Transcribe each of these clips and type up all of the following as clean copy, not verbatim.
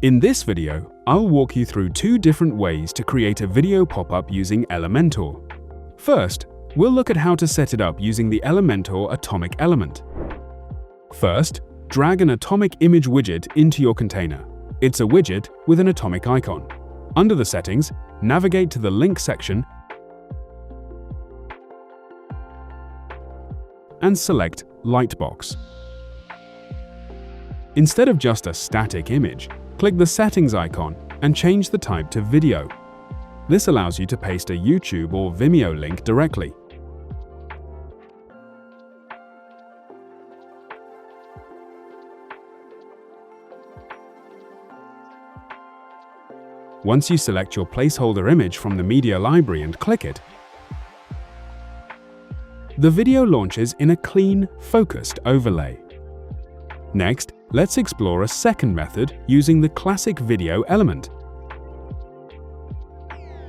In this video, I'll walk you through two different ways to create a video pop-up using Elementor. First, we'll look at how to set it up using the Elementor atomic element. First, drag an atomic image widget into your container. It's a widget with an atomic icon. Under the settings, navigate to the link section and select Lightbox. Instead of just a static image, click the settings icon and change the type to video. This allows you to paste a YouTube or Vimeo link directly. Once you select your placeholder image from the media library and click it, the video launches in a clean, focused overlay. Next, let's explore a second method using the classic video element.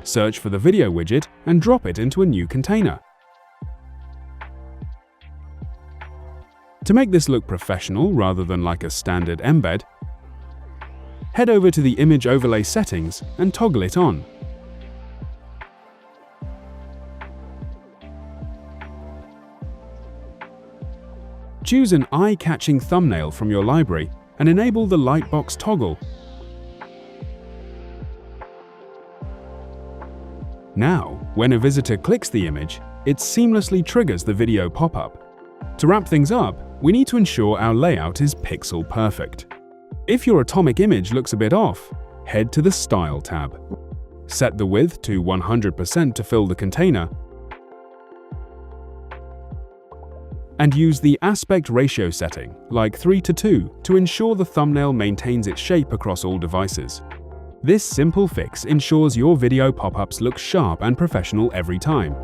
Search for the video widget and drop it into a new container. To make this look professional rather than like a standard embed, head over to the image overlay settings and toggle it on. Choose an eye-catching thumbnail from your library and enable the Lightbox toggle. Now, when a visitor clicks the image, it seamlessly triggers the video pop-up. To wrap things up, we need to ensure our layout is pixel perfect. If your atomic image looks a bit off, head to the Style tab. Set the width to 100% to fill the container, and use the aspect ratio setting, like 3:2, to ensure the thumbnail maintains its shape across all devices. This simple fix ensures your video pop-ups look sharp and professional every time.